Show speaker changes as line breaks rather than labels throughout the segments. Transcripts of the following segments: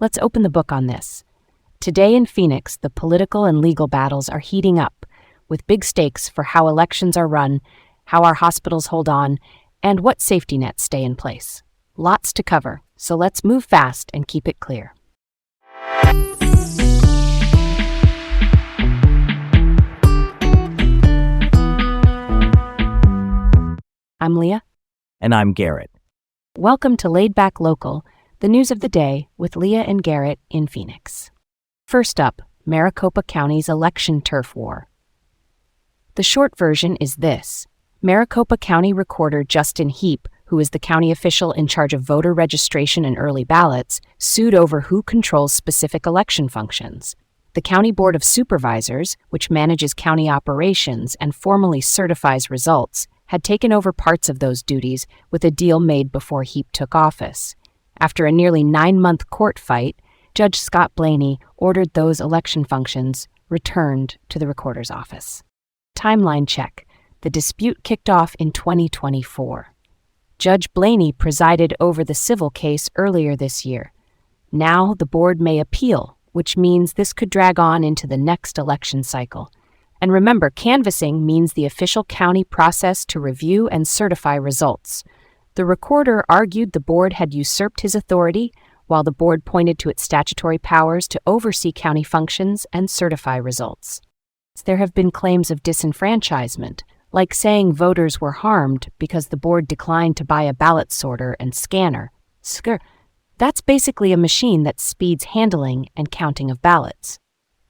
Let's open the book on this. Today in Phoenix, the political and legal battles are heating up, with big stakes for how elections are run, how our hospitals hold on, and what safety nets stay in place. Lots to cover, so let's move fast and keep it clear. I'm Leah.
And I'm Garrett.
Welcome to Laid Back Local, the news of the day with Leah and Garrett in Phoenix. First up, Maricopa County's election turf war. The short version is this. Maricopa County Recorder Justin Heap, who is the county official in charge of voter registration and early ballots, sued over who controls specific election functions. The County Board of Supervisors, which manages county operations and formally certifies results, had taken over parts of those duties with a deal made before Heap took office. After a nearly 9-month court fight, Judge Scott Blaney ordered those election functions returned to the recorder's office. Timeline check. The dispute kicked off in 2024. Judge Blaney presided over the civil case earlier this year. Now the board may appeal, which means this could drag on into the next election cycle. And remember, canvassing means the official county process to review and certify results. The recorder argued the board had usurped his authority, while the board pointed to its statutory powers to oversee county functions and certify results. There have been claims of disenfranchisement, like saying voters were harmed because the board declined to buy a ballot sorter and scanner. That's basically a machine that speeds handling and counting of ballots.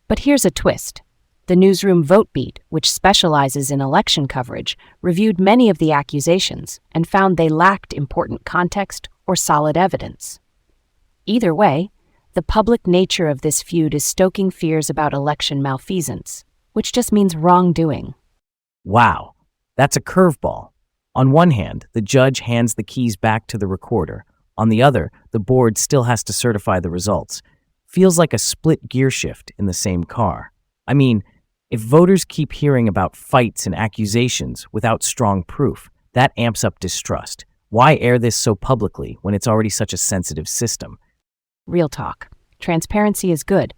But here's a twist. The newsroom VoteBeat, which specializes in election coverage, reviewed many of the accusations and found they lacked important context or solid evidence. Either way, the public nature of this feud is stoking fears about election malfeasance, which just means wrongdoing.
Wow, that's a curveball. On one hand, the judge hands the keys back to the recorder. On the other, the board still has to certify the results. Feels like a split gear shift in the same car. I mean, if voters keep hearing about fights and accusations without strong proof, that amps up distrust. Why air this so publicly when it's already such a sensitive system?
Real talk. Transparency is good,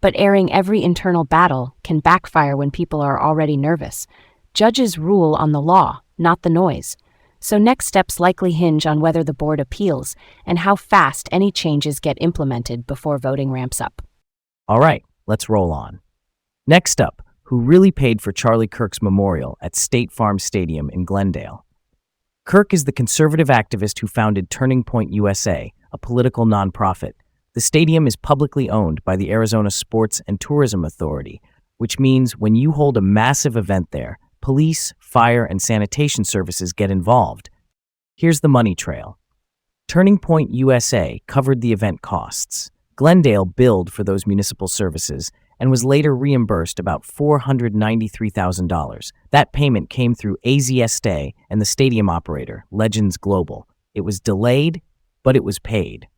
but airing every internal battle can backfire when people are already nervous. Judges rule on the law, not the noise. So next steps likely hinge on whether the board appeals and how fast any changes get implemented before voting ramps up.
All right, let's roll on. Next up, who really paid for Charlie Kirk's memorial at State Farm Stadium in Glendale. Kirk is the conservative activist who founded Turning Point USA, a political nonprofit. The stadium is publicly owned by the Arizona Sports and Tourism Authority, which means when you hold a massive event there, police, fire, and sanitation services get involved. Here's the money trail. Turning Point USA covered the event costs. Glendale billed for those municipal services and was later reimbursed about $493,000. That payment came through AZSD and the stadium operator, Legends Global. It was delayed, but it was paid.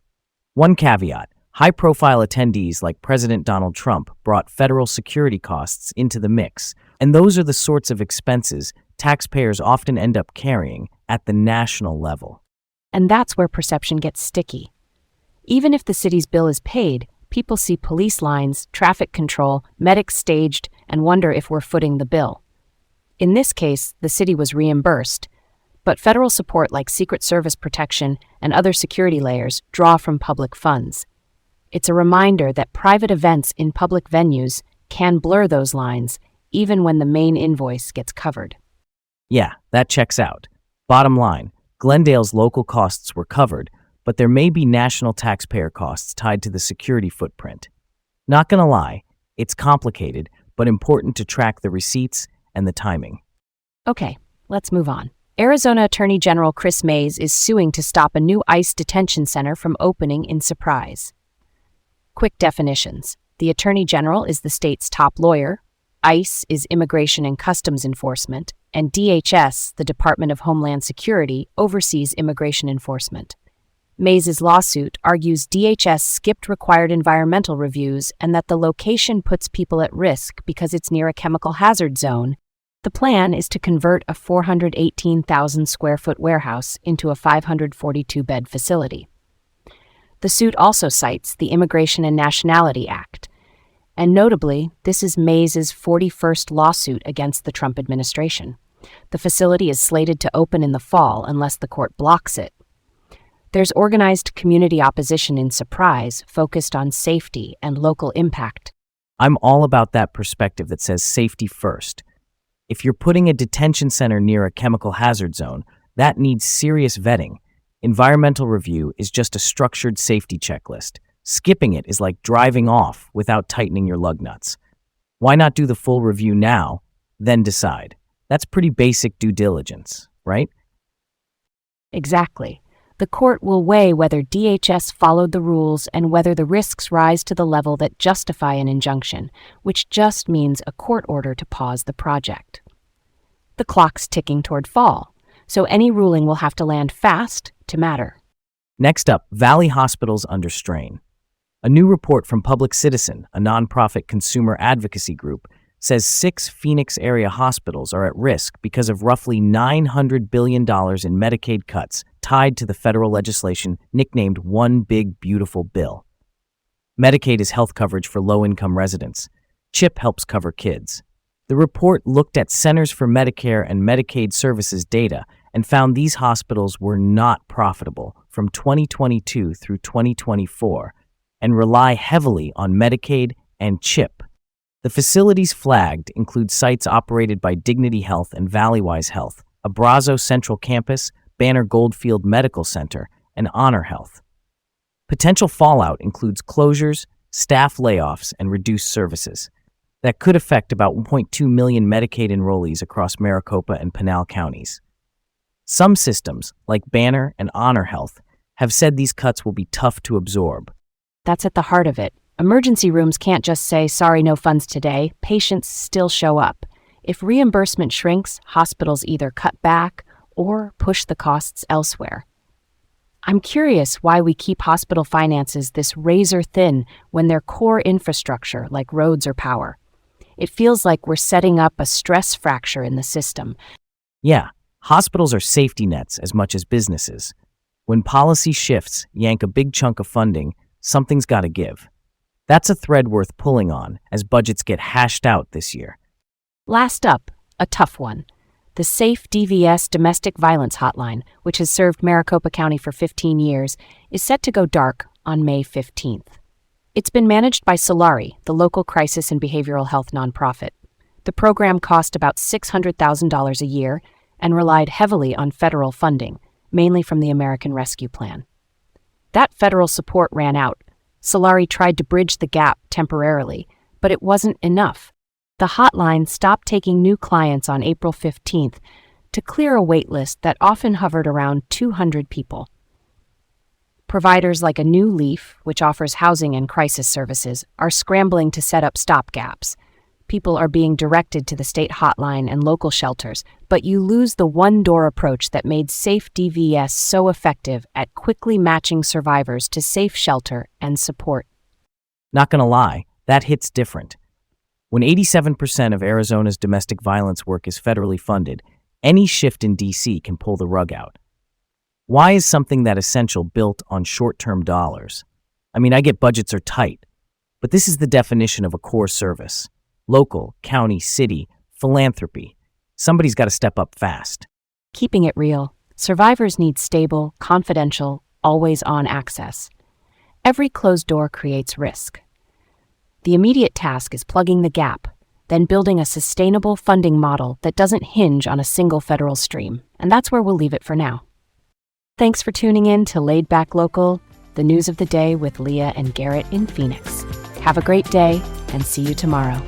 One caveat, high-profile attendees like President Donald Trump brought federal security costs into the mix, and those are the sorts of expenses taxpayers often end up carrying at the national level.
And that's where perception gets sticky. Even if the city's bill is paid, people see police lines, traffic control, medics staged, and wonder if we're footing the bill. In this case, the city was reimbursed, but federal support like Secret Service protection and other security layers draw from public funds. It's a reminder that private events in public venues can blur those lines, even when the main invoice gets covered.
Yeah, that checks out. Bottom line, Glendale's local costs were covered, but there may be national taxpayer costs tied to the security footprint. Not gonna lie, it's complicated, but important to track the receipts and the timing.
Okay, let's move on. Arizona Attorney General Chris Mays is suing to stop a new ICE detention center from opening in Surprise. Quick definitions. The Attorney General is the state's top lawyer, ICE is Immigration and Customs Enforcement, and DHS, the Department of Homeland Security, oversees immigration enforcement. Mays' lawsuit argues DHS skipped required environmental reviews and that the location puts people at risk because it's near a chemical hazard zone. The plan is to convert a 418,000 square foot warehouse into a 542-bed facility. The suit also cites the Immigration and Nationality Act. And notably, this is Mays' 41st lawsuit against the Trump administration. The facility is slated to open in the fall unless the court blocks it. There's organized community opposition in Surprise, focused on safety and local impact.
I'm all about that perspective that says safety first. If you're putting a detention center near a chemical hazard zone, that needs serious vetting. Environmental review is just a structured safety checklist. Skipping it is like driving off without tightening your lug nuts. Why not do the full review now, then decide? That's pretty basic due diligence, right?
Exactly. The court will weigh whether DHS followed the rules and whether the risks rise to the level that justify an injunction, which just means a court order to pause the project. The clock's ticking toward fall, so any ruling will have to land fast to matter.
Next up, Valley Hospitals under strain. A new report from Public Citizen, a nonprofit consumer advocacy group, says 6 Phoenix area hospitals are at risk because of roughly $900 billion in Medicaid cuts tied to the federal legislation nicknamed One Big Beautiful Bill. Medicaid is health coverage for low-income residents. CHIP helps cover kids. The report looked at Centers for Medicare and Medicaid Services data and found these hospitals were not profitable from 2022 through 2024 and rely heavily on Medicaid and CHIP. The facilities flagged include sites operated by Dignity Health and Valleywise Health, Abrazo Central Campus, Banner Goldfield Medical Center, and Honor Health. Potential fallout includes closures, staff layoffs, and reduced services. That could affect about 1.2 million Medicaid enrollees across Maricopa and Pinal counties. Some systems, like Banner and Honor Health, have said these cuts will be tough to absorb.
That's at the heart of it. Emergency rooms can't just say, sorry, no funds today. Patients still show up. If reimbursement shrinks, hospitals either cut back or push the costs elsewhere. I'm curious why we keep hospital finances this razor thin when their core infrastructure, like roads or power. It feels like we're setting up a stress fracture in the system.
Yeah, hospitals are safety nets as much as businesses. When policy shifts yank a big chunk of funding, something's got to give. That's a thread worth pulling on as budgets get hashed out this year.
Last up, a tough one. The SAFE DVS Domestic Violence Hotline, which has served Maricopa County for 15 years, is set to go dark on May 15th. It's been managed by Solari, the local crisis and behavioral health nonprofit. The program cost about $600,000 a year and relied heavily on federal funding, mainly from the American Rescue Plan. That federal support ran out. Solari tried to bridge the gap temporarily, but it wasn't enough. The hotline stopped taking new clients on April 15th to clear a wait list that often hovered around 200 people. Providers like a New Leaf, which offers housing and crisis services, are scrambling to set up stopgaps. People are being directed to the state hotline and local shelters, but you lose the one-door approach that made SAFE DVS so effective at quickly matching survivors to safe shelter and support.
Not gonna lie, that hits different. When 87% of Arizona's domestic violence work is federally funded, any shift in DC can pull the rug out. Why is something that essential built on short-term dollars? I mean, I get budgets are tight, but this is the definition of a core service. Local, county, city, philanthropy. Somebody's got to step up fast.
Keeping it real, survivors need stable, confidential, always-on access. Every closed door creates risk. The immediate task is plugging the gap, then building a sustainable funding model that doesn't hinge on a single federal stream. And that's where we'll leave it for now. Thanks for tuning in to Laid Back Local, the news of the day with Leah and Garrett in Phoenix. Have a great day, and see you tomorrow.